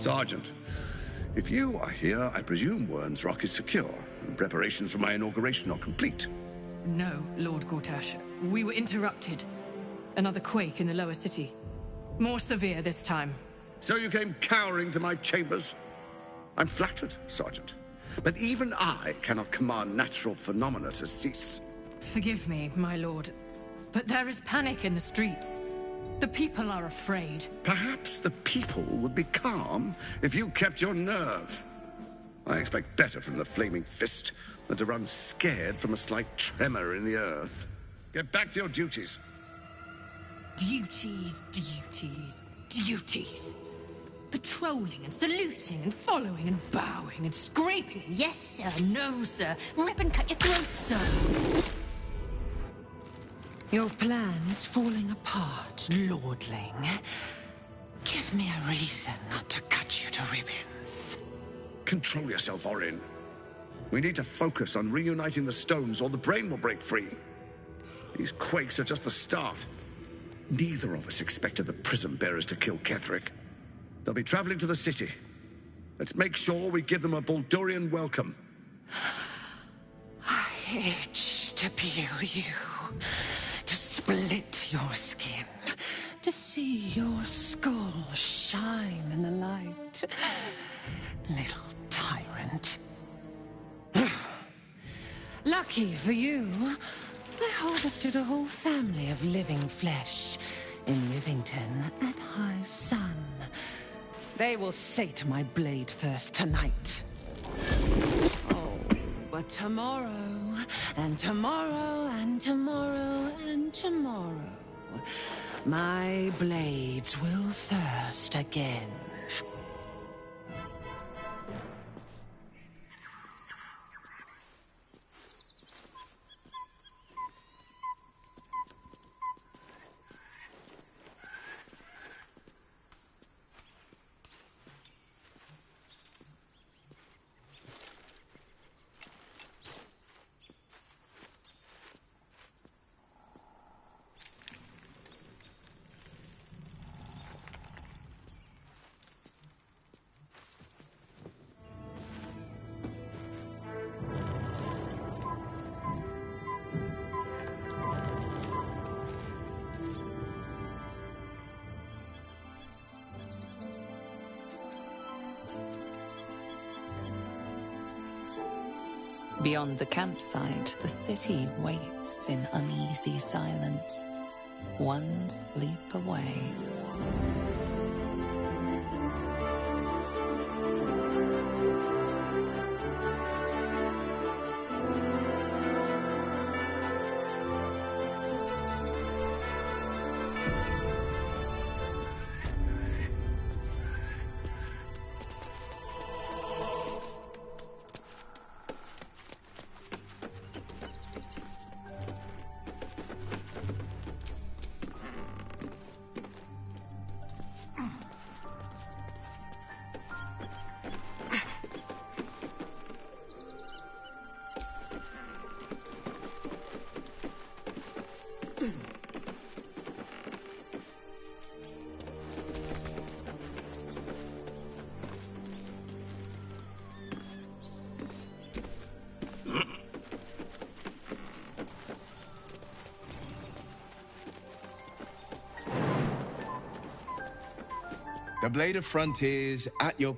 Sergeant, if you are here, I presume Wern's Rock is secure, and preparations for my inauguration are complete. No, Lord Gortash. We were interrupted. Another quake in the lower city. More severe this time. So you came cowering to my chambers? I'm flattered, Sergeant. But even I cannot command natural phenomena to cease. Forgive me, my lord, but there is panic in the streets. The people are afraid. Perhaps the people would be calm if you kept your nerve. I expect better from the Flaming Fist than to run scared from a slight tremor in the earth. Get back to your duties. Duties, duties, duties. Patrolling and saluting and following and bowing and scraping. Yes, sir. No, sir. Rip and cut your throat, sir. Your plan is falling apart, lordling. Give me a reason not to cut you to ribbons. Control yourself, Orin. We need to focus on reuniting the stones or the brain will break free. These quakes are just the start. Neither of us expected the Prism Bearers to kill Ketherick. They'll be traveling to the city. Let's make sure we give them a Baldurian welcome. I itch to peel you, to split your skin, to see your skull shine in the light. Little tyrant. Lucky for you, I harvested a whole family of living flesh in Rivington at high sun. They will sate my blade thirst tonight. Oh, but tomorrow, and tomorrow, and tomorrow, and tomorrow, my blades will thirst again. Beyond the campsite, the city waits in uneasy silence, one sleep away. The Blade of Frontiers at your...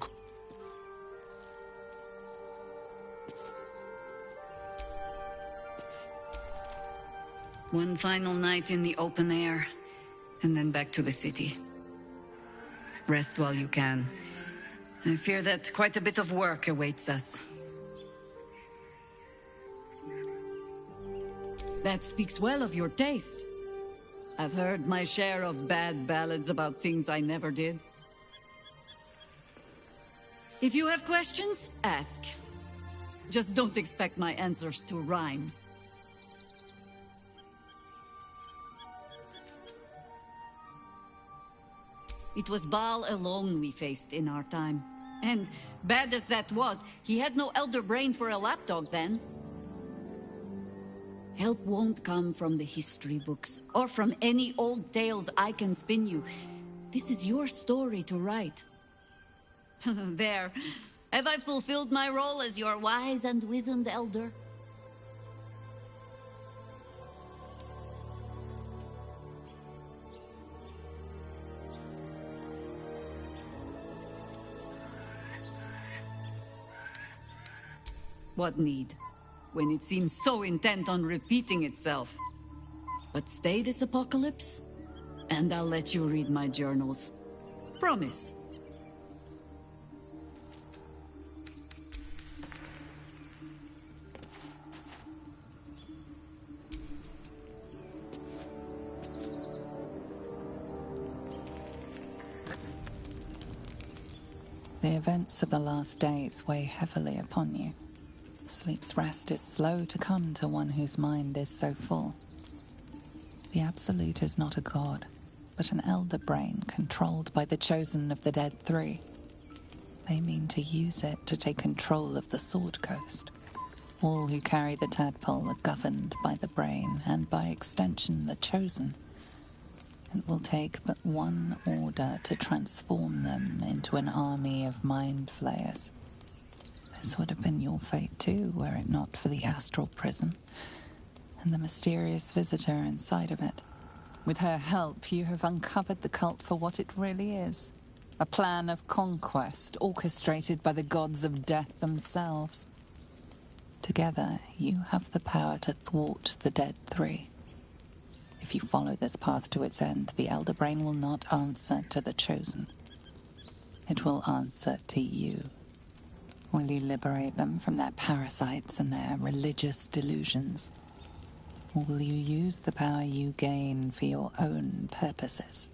One final night in the open air, and then back to the city. Rest while you can. I fear that quite a bit of work awaits us. That speaks well of your taste. I've heard my share of bad ballads about things I never did. If you have questions, ask. Just don't expect my answers to rhyme. It was Baal alone we faced in our time. And, bad as that was, he had no elder brain for a lapdog then. Help won't come from the history books, or from any old tales I can spin you. This is your story to write. There. Have I fulfilled my role as your wise and wizened elder? What need, when it seems so intent on repeating itself? But stay this apocalypse, and I'll let you read my journals. Promise. The events of the last days weigh heavily upon you. Sleep's rest is slow to come to one whose mind is so full. The Absolute is not a god, but an elder brain controlled by the chosen of the Dead Three. They mean to use it to take control of the Sword Coast. All who carry the tadpole are governed by the brain, and by extension the chosen. It will take but one order to transform them into an army of mind flayers. This would have been your fate too, were it not for the astral prison and the mysterious visitor inside of it. With her help, you have uncovered the cult for what it really is. A plan of conquest orchestrated by the gods of death themselves. Together, you have the power to thwart the Dead Three. If you follow this path to its end, the Elder Brain will not answer to the Chosen. It will answer to you. Will you liberate them from their parasites and their religious delusions? Or will you use the power you gain for your own purposes?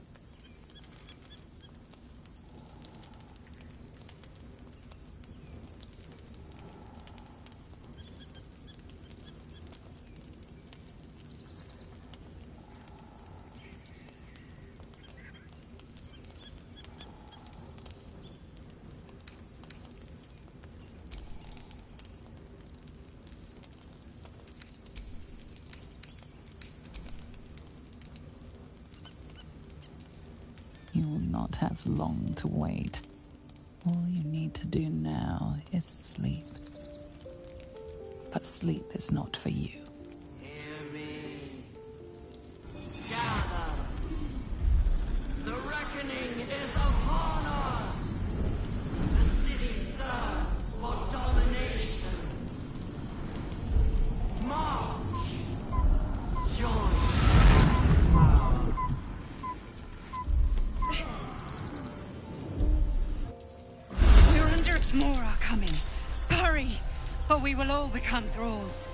You will not have long to wait. All you need to do now is sleep. But sleep is not for you. Hear me. Gather. The reckoning is upon us. The city thirsts for domination. March. Join. More are coming. Hurry, or we will all become thralls.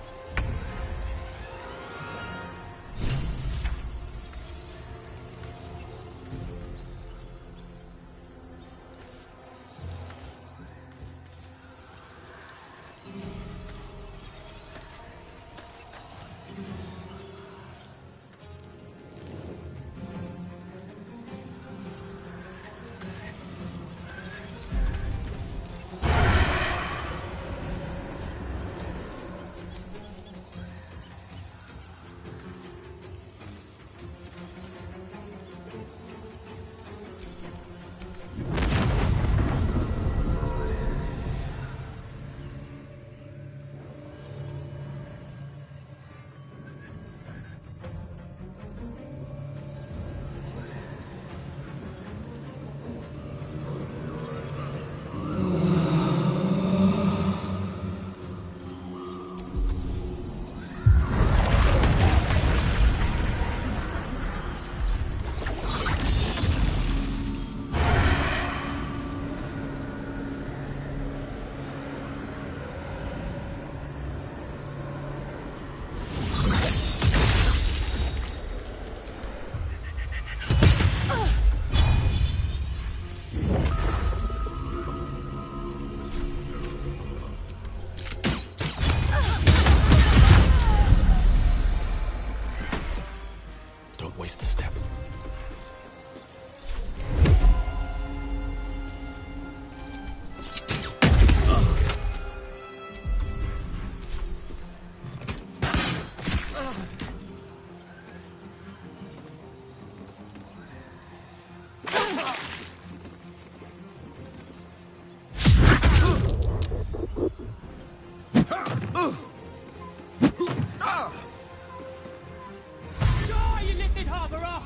Emperor!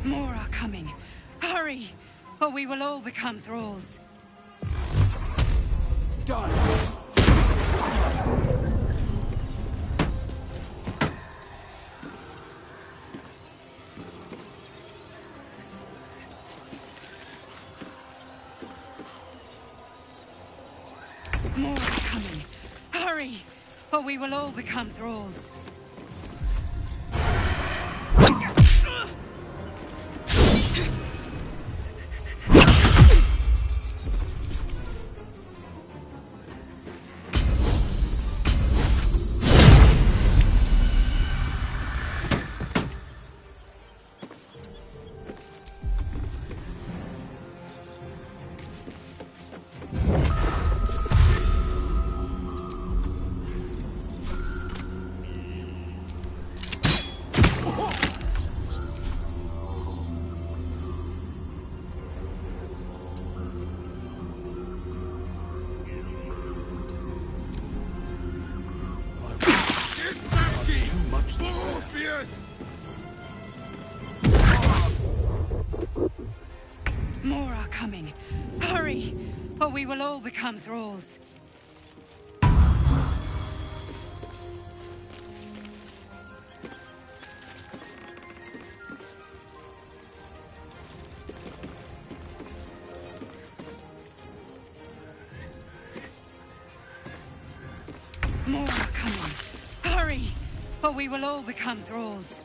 More are coming. Hurry, or we will all become thralls. Done! More are coming. Hurry, or we will all become thralls. More are coming. Hurry, or we will all become thralls. More are coming. Hurry, or we will all become thralls.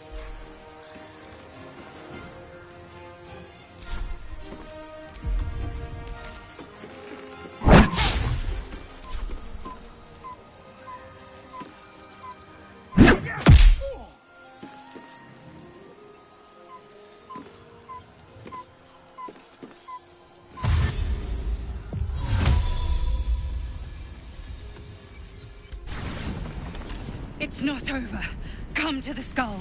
It's not over. Come to the skull.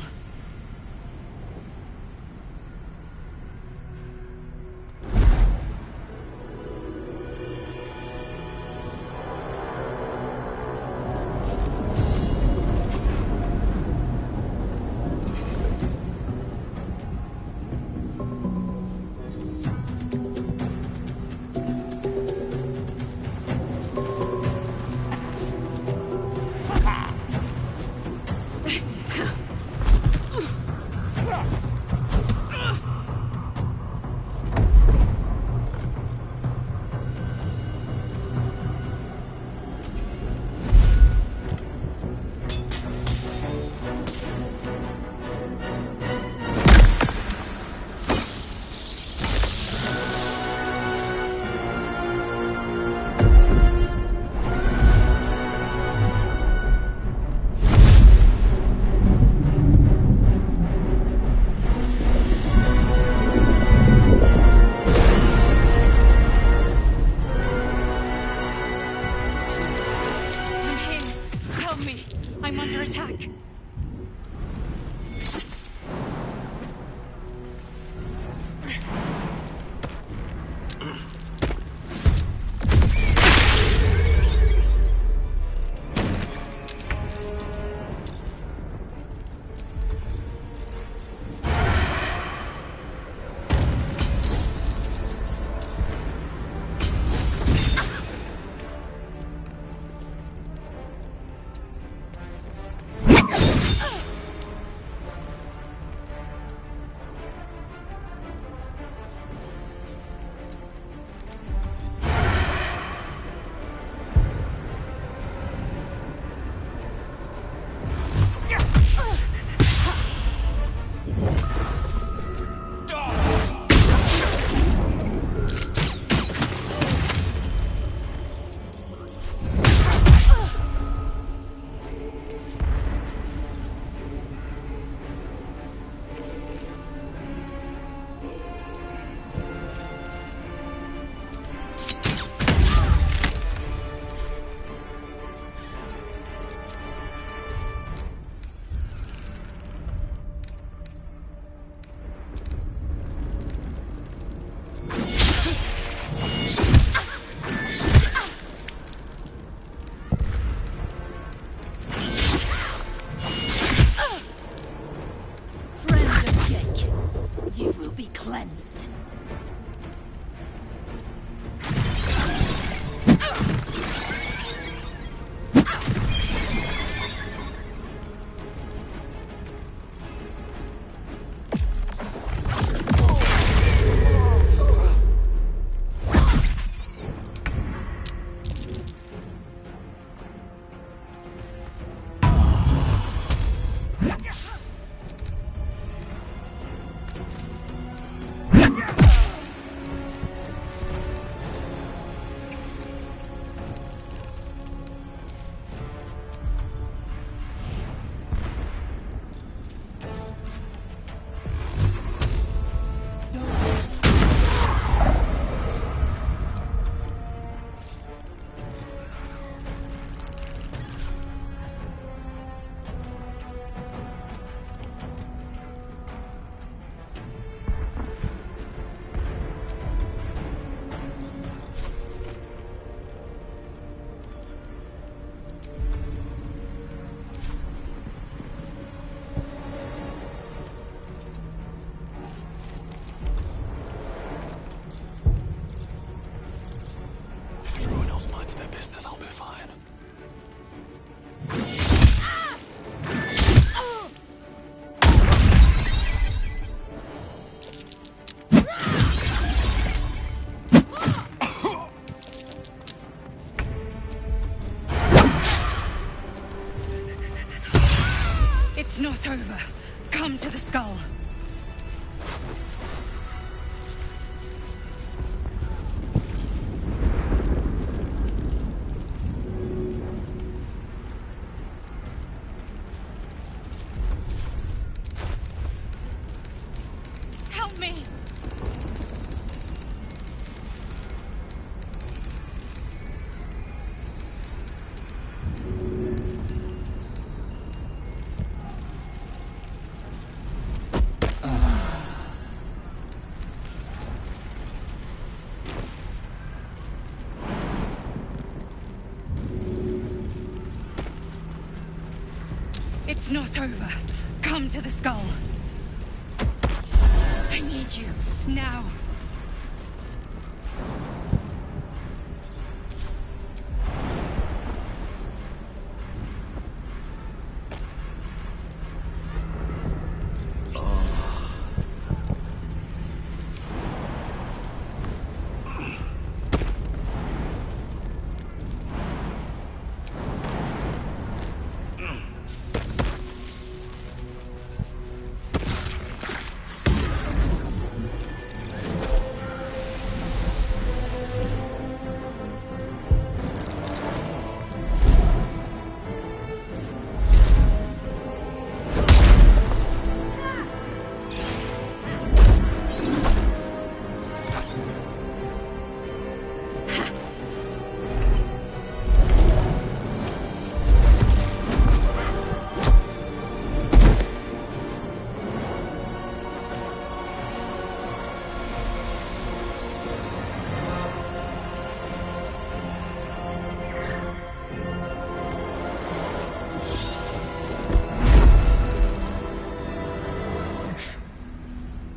I'm under attack. not over. Come to the skull. Help me! It's not over. Come to the skull. I need you, now.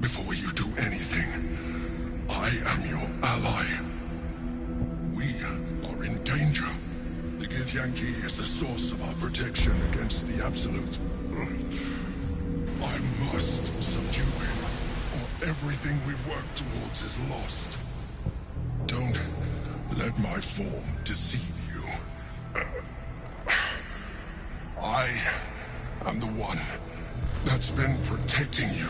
Before you do anything, I am your ally. We are in danger. The Githyanki is the source of our protection against the Absolute. I must subdue him, or everything we've worked towards is lost. Don't let my form deceive you. I am the one that's been protecting you.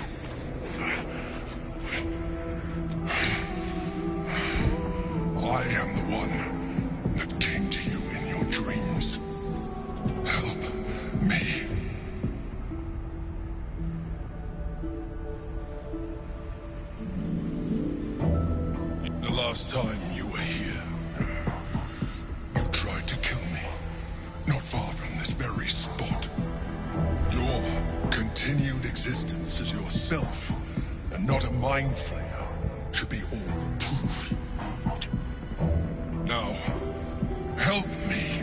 I am the one that came to you in your dreams. Help me. The last time you were here, you tried to kill me. Not far from this very spot. Your continued existence as yourself, and not a mind flayer, should be all the proof you need. Now, help me.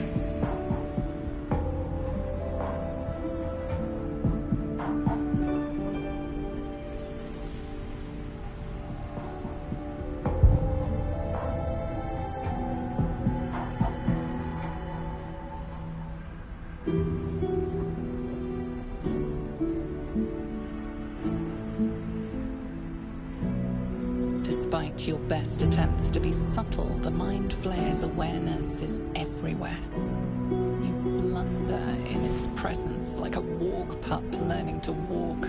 Despite your best attempts to be subtle, the Mind Flayer's awareness is everywhere. You blunder in its presence like a warg pup learning to walk.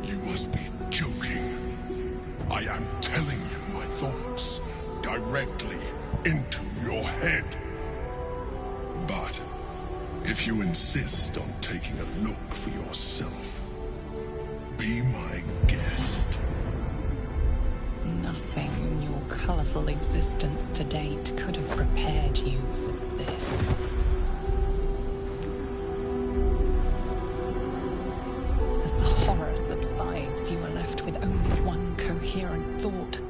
You must be joking. I am telling you my thoughts directly into your head. But if you insist on taking a look for yourself, be my guest. Nothing in your colorful existence to date could have prepared you for this. As the horror subsides, you are left with only one coherent thought.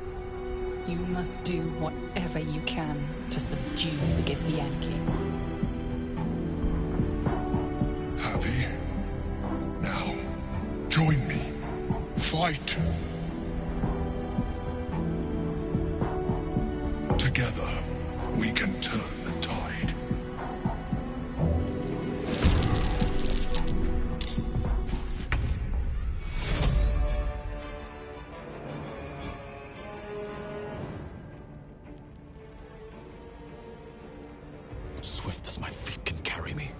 You must do whatever you can to subdue the Githyanki. Happy? Now, join me. Fight! Together, we can turn the tide. Swift as my feet can carry me.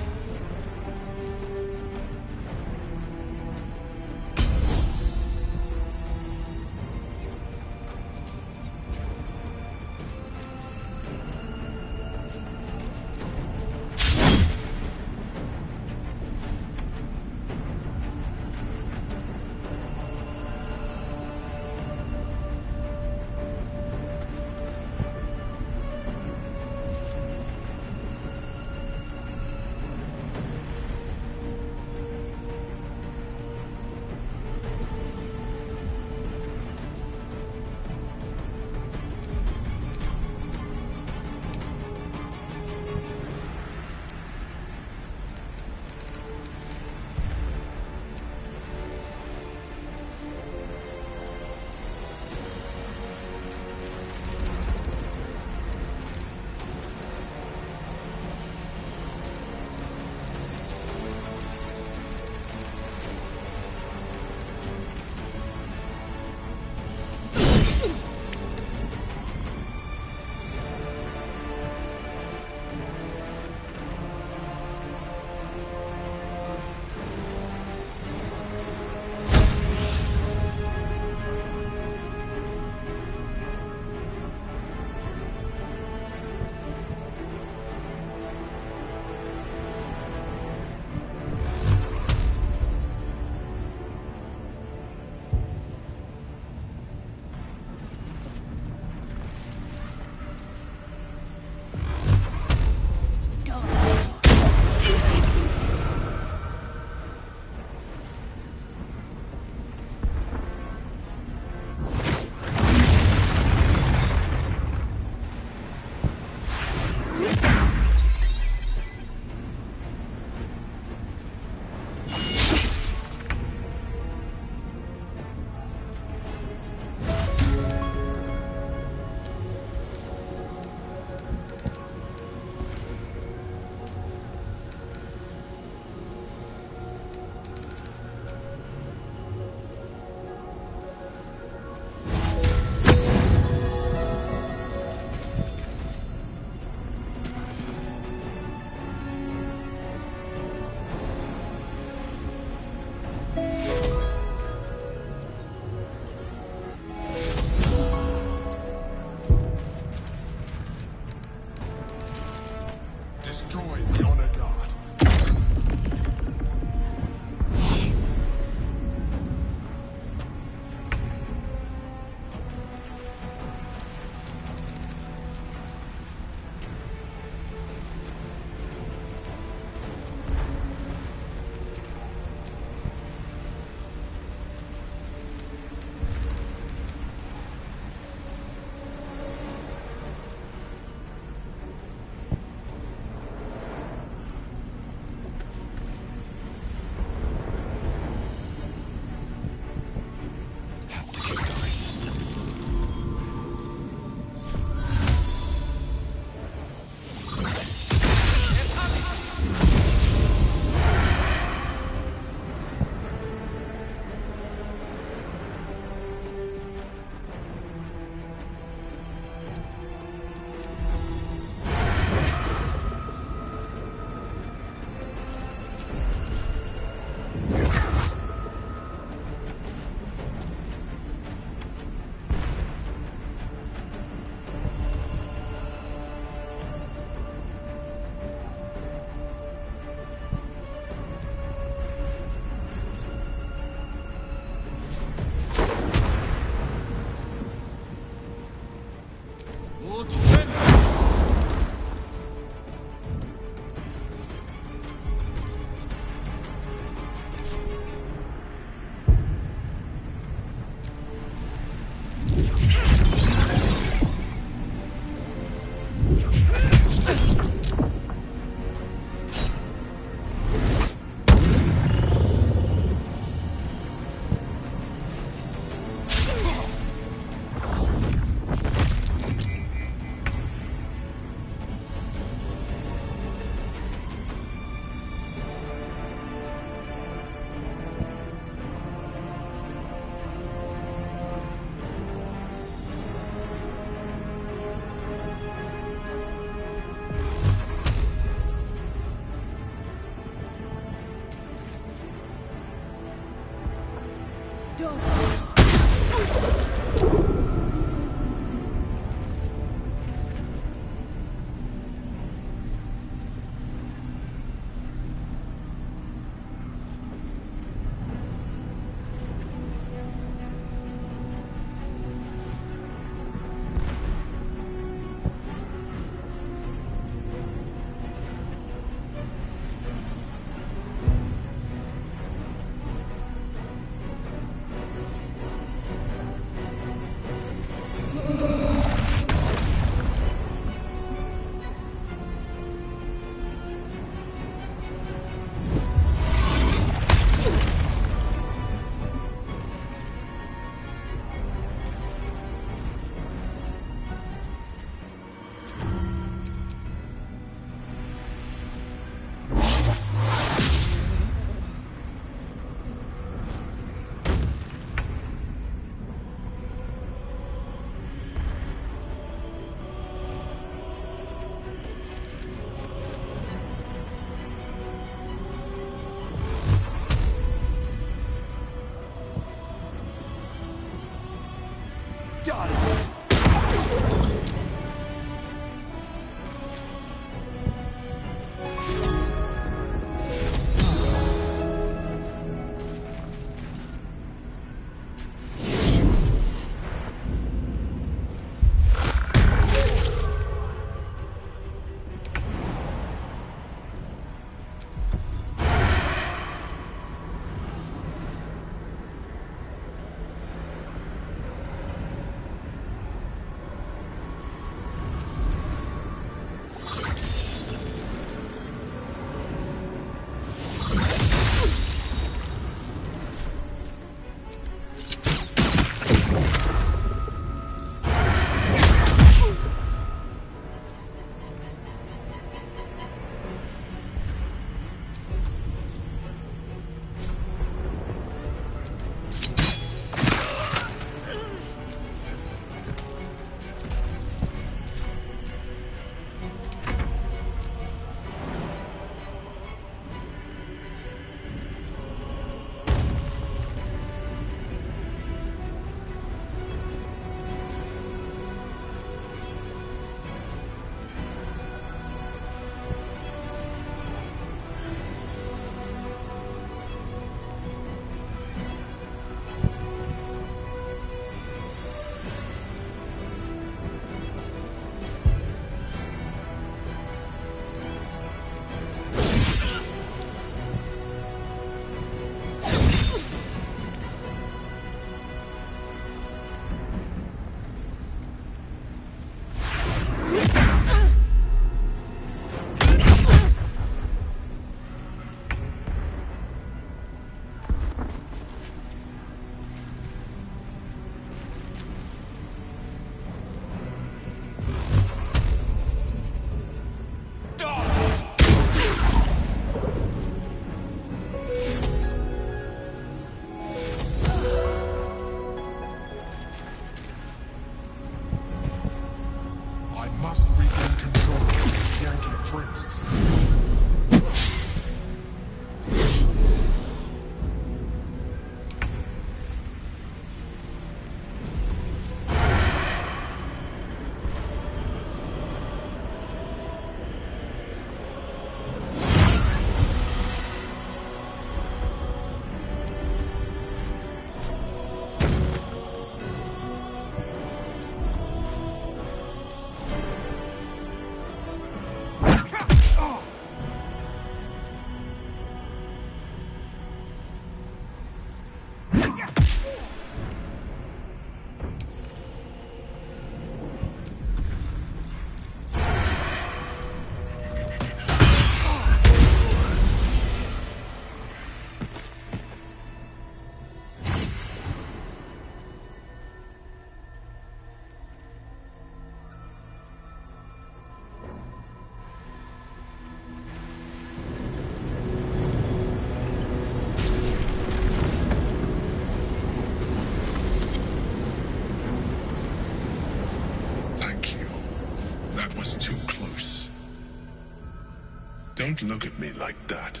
Don't look at me like that.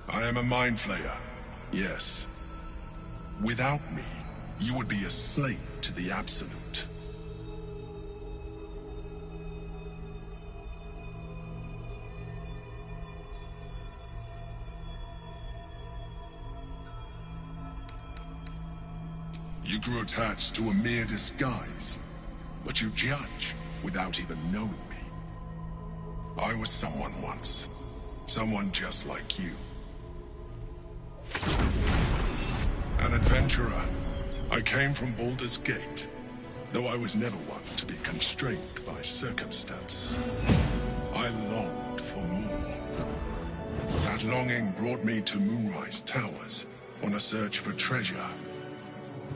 I am a mind flayer, yes. Without me, you would be a slave to the Absolute. You grew attached to a mere disguise, but you judge without even knowing me. I was someone once. Someone just like you. An adventurer. I came from Baldies Gate, though I was never one to be constrained by circumstance. I longed for more. That longing brought me to Moonrise Towers on a search for treasure.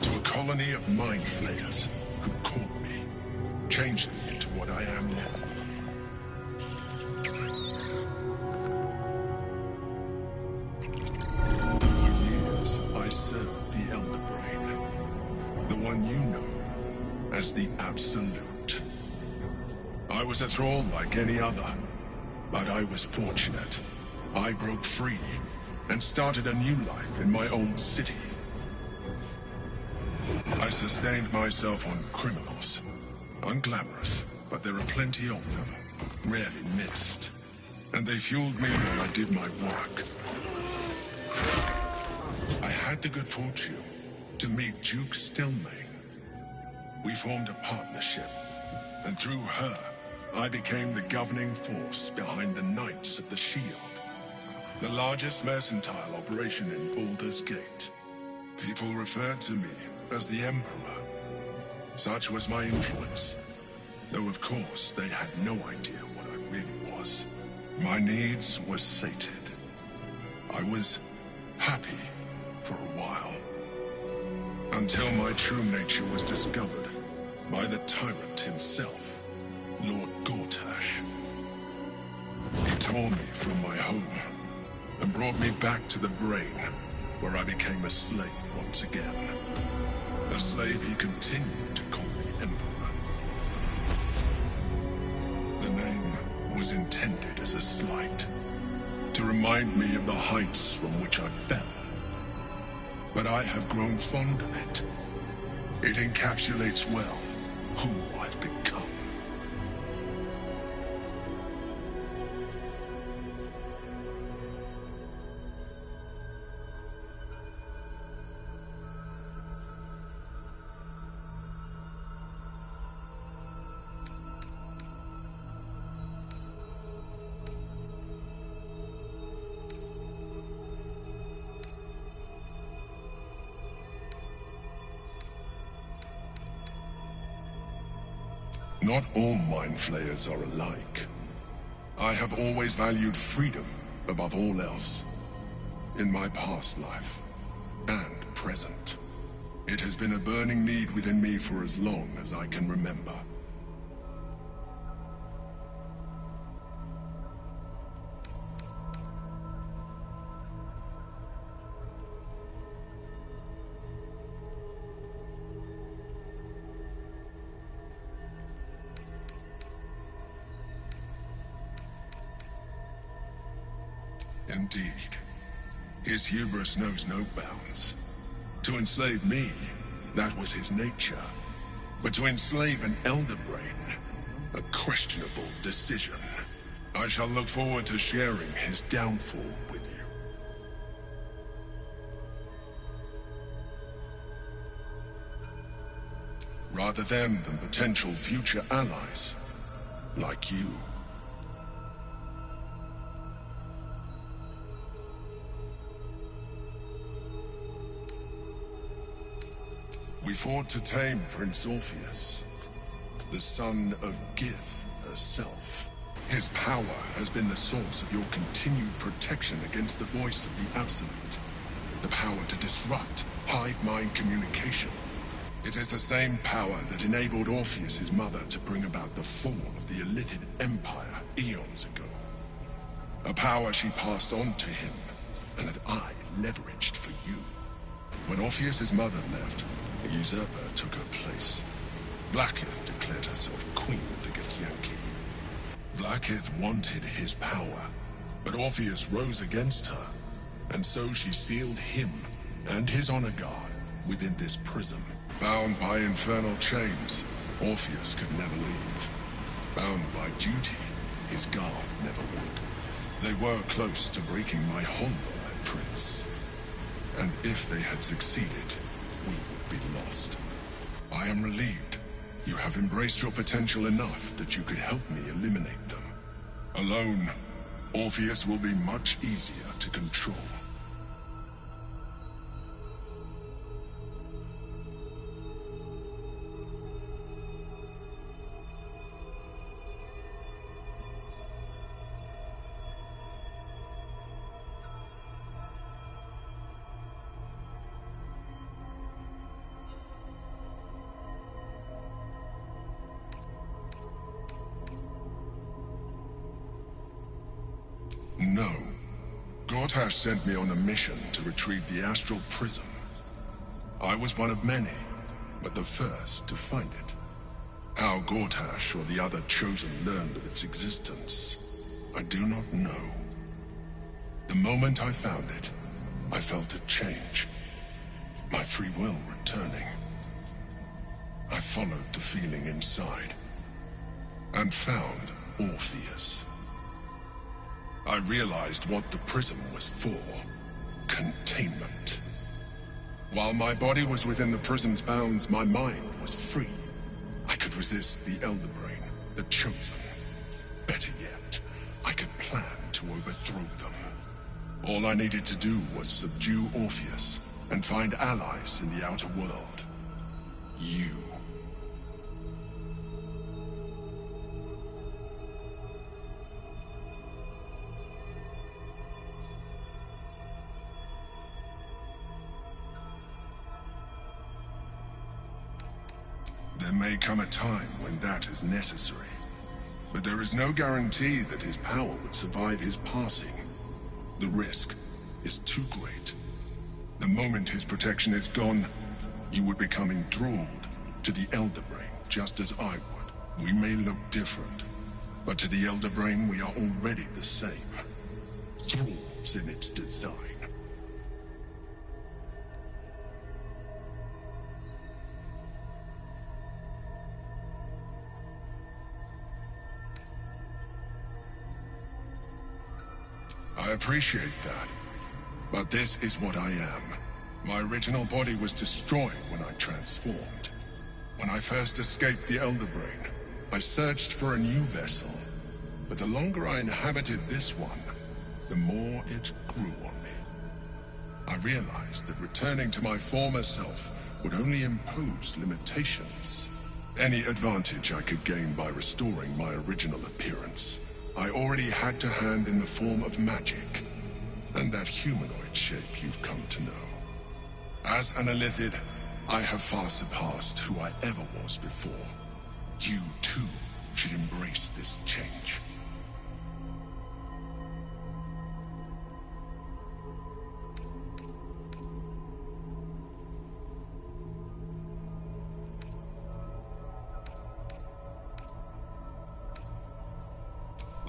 To a colony of mind flayers who caught me, changed me into what I am now. I served the Elder Brain, the one you know as the Absolute. I was a thrall like any other, but I was fortunate. I broke free and started a new life in my old city. I sustained myself on criminals. Unglamorous, but there are plenty of them. Rarely missed. And they fueled me while I did my work. I had the good fortune to meet Duke Stelmane. We formed a partnership, and through her, I became the governing force behind the Knights of the Shield, the largest mercantile operation in Baldies Gate. People referred to me as the Emperor. Such was my influence, though of course they had no idea what I really was. My needs were sated. I was happy for a while, until my true nature was discovered by the tyrant himself, Lord Gortash. He tore me from my home and brought me back to the Brain, where I became a slave once again. A slave he continued to call me Emperor. The name was intended as a slight, to remind me of the heights from which I fell. But I have grown fond of it. It encapsulates well who I've become. Not all mind flayers are alike. I have always valued freedom above all else. In my past life, and present. It has been a burning need within me for as long as I can remember. Indeed. His hubris knows no bounds. To enslave me, that was his nature. But to enslave an Elder Brain, a questionable decision. I shall look forward to sharing his downfall with you. Rather them than potential future allies, like you. We fought to tame Prince Orpheus, the son of Gith herself. His power has been the source of your continued protection against the voice of the Absolute. The power to disrupt hive mind communication. It is the same power that enabled Orpheus's mother to bring about the fall of the Illithid Empire eons ago. A power she passed on to him, and that I leveraged for you. When Orpheus's mother left, a usurper took her place. Vlaakith declared herself queen of the Githyanki. Vlaakith wanted his power, but Orpheus rose against her, and so she sealed him and his honor guard within this prison. Bound by infernal chains, Orpheus could never leave. Bound by duty, his guard never would. They were close to breaking my hold on that prince. And if they had succeeded, we would be lost. I am relieved. You have embraced your potential enough that you could help me eliminate them. Alone, Orpheus will be much easier to control. No. Gortash sent me on a mission to retrieve the Astral Prism. I was one of many, but the first to find it. How Gortash or the other Chosen learned of its existence, I do not know. The moment I found it, I felt a change. My free will returning. I followed the feeling inside and found Orpheus. I realized what the prism was for. Containment. While my body was within the prism's bounds, my mind was free. I could resist the Elder Brain, the Chosen. Better yet, I could plan to overthrow them. All I needed to do was subdue Orpheus and find allies in the outer world. You. There may come a time when that is necessary, but there is no guarantee that his power would survive his passing. The risk is too great. The moment his protection is gone, you would become enthralled to the Elder Brain, just as I would. We may look different, but to the Elder Brain we are already the same. Thralls in its design. I appreciate that, but this is what I am. My original body was destroyed when I transformed. When I first escaped the Elder Brain, I searched for a new vessel, but the longer I inhabited this one, the more it grew on me. I realized that returning to my former self would only impose limitations. Any advantage I could gain by restoring my original appearance, I already had to hand in the form of magic, and that humanoid shape you've come to know. As an Illithid, I have far surpassed who I ever was before. You, too, should embrace this change.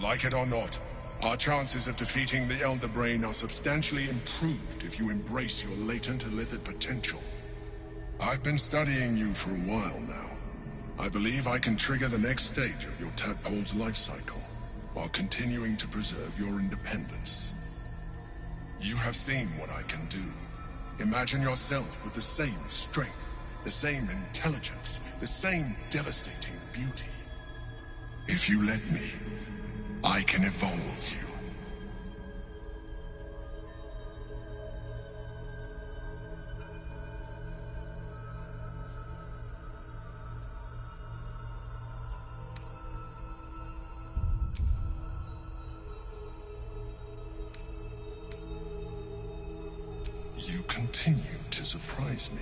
Like it or not, our chances of defeating the Elder Brain are substantially improved if you embrace your latent Illithid potential. I've been studying you for a while now. I believe I can trigger the next stage of your tadpole's life cycle, while continuing to preserve your independence. You have seen what I can do. Imagine yourself with the same strength, the same intelligence, the same devastating beauty. If you let me, I can evolve you. You continue to surprise me.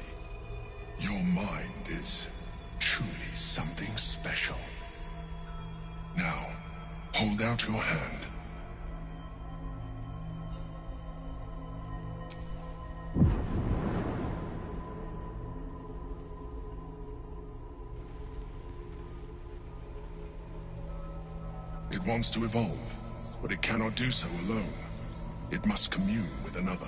Your mind is truly something special. Now, hold out your hand. It wants to evolve, but it cannot do so alone. It must commune with another.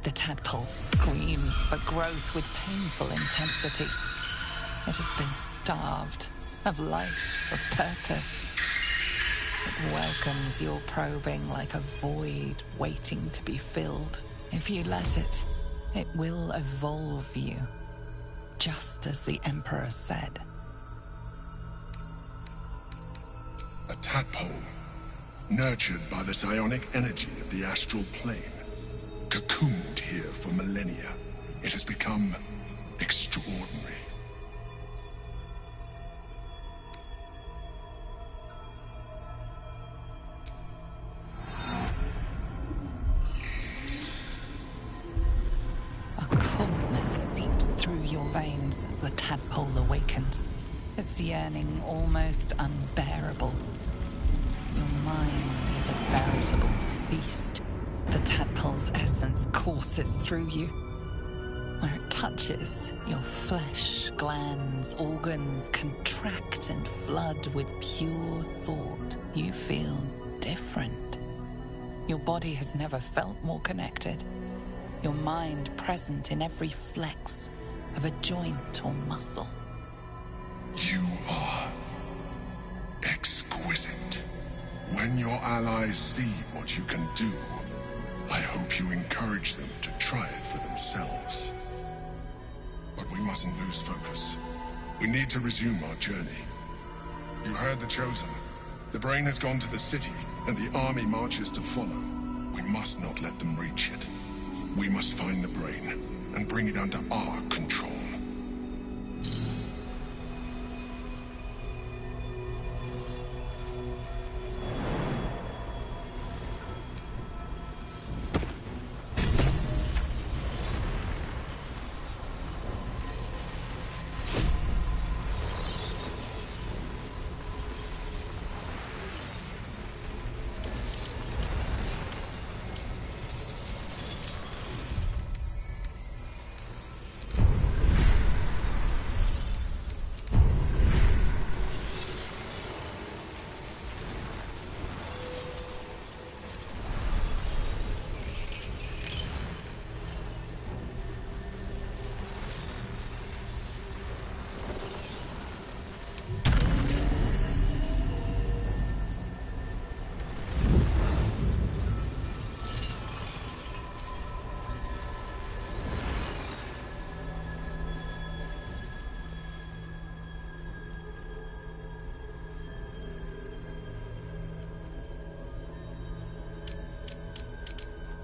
The tadpole screams for growth with painful intensity. It has been starved of life, of purpose. It welcomes your probing like a void waiting to be filled. If you let it, it will evolve you, just as the Emperor said. A tadpole, nurtured by the psionic energy of the astral plane. Cocooned here for millennia, it has become extraordinary. A coldness seeps through your veins as the tadpole awakens, its yearning almost unbearable. Your mind is a veritable feast. The tadpole's essence courses through you. Where it touches, your flesh, glands, organs contract and flood with pure thought. You feel different. Your body has never felt more connected. Your mind present in every flex of a joint or muscle. You are exquisite. When your allies see what you can do, I hope you encourage them to try it for themselves. But we mustn't lose focus. We need to resume our journey. You heard the Chosen. The brain has gone to the city, and the army marches to follow. We must not let them reach it. We must find the brain and bring it under our control.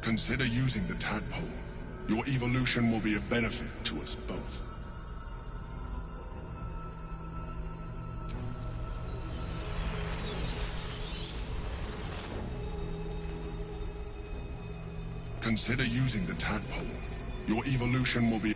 Consider using the tadpole. Your evolution will be a benefit to us both. Consider using the tadpole. Your evolution will be...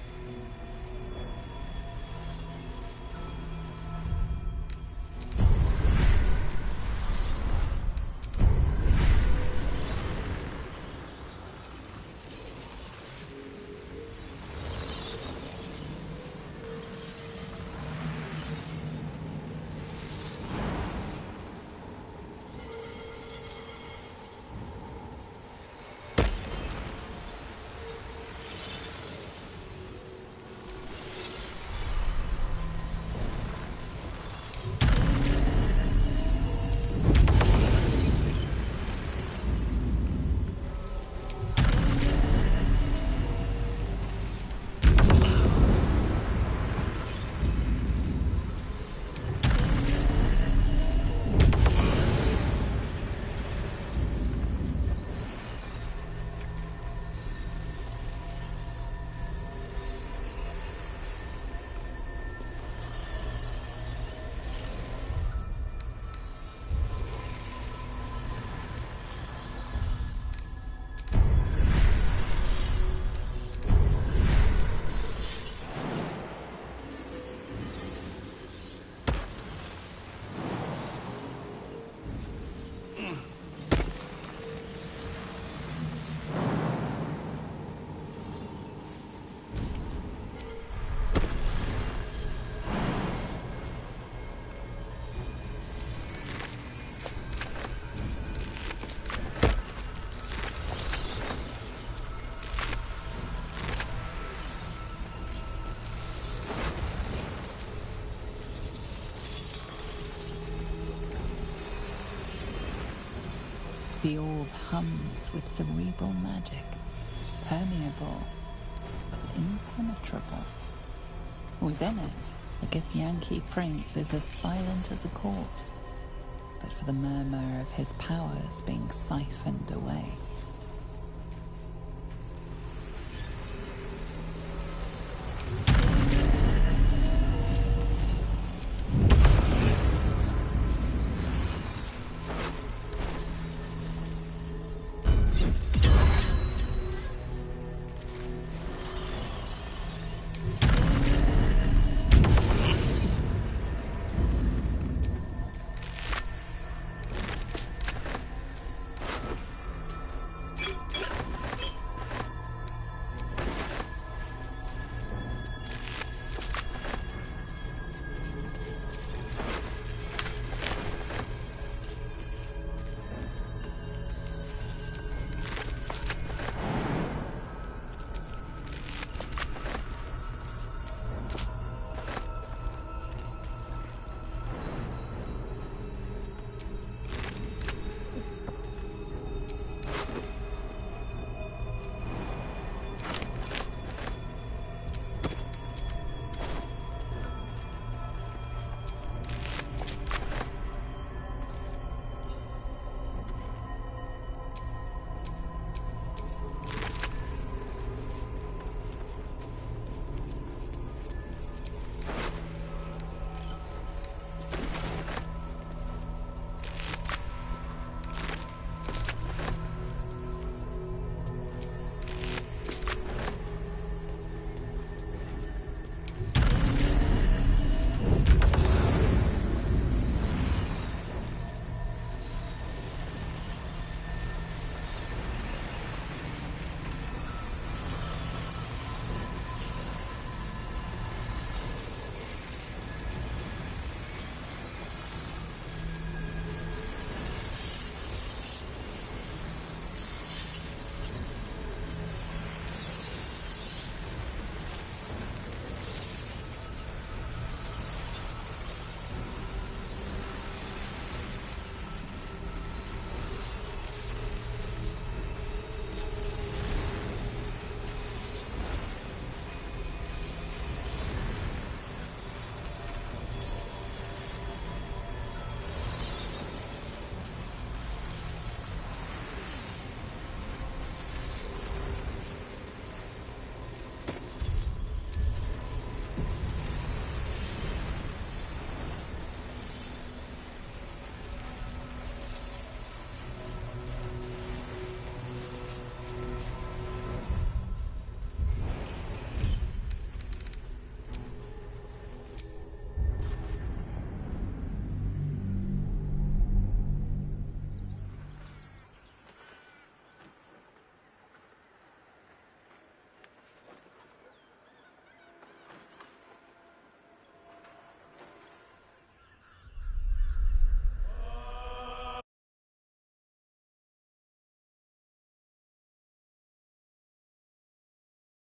The orb hums with cerebral magic, permeable, but impenetrable. Within it, the Githyanki prince is as silent as a corpse, but for the murmur of his powers being siphoned away.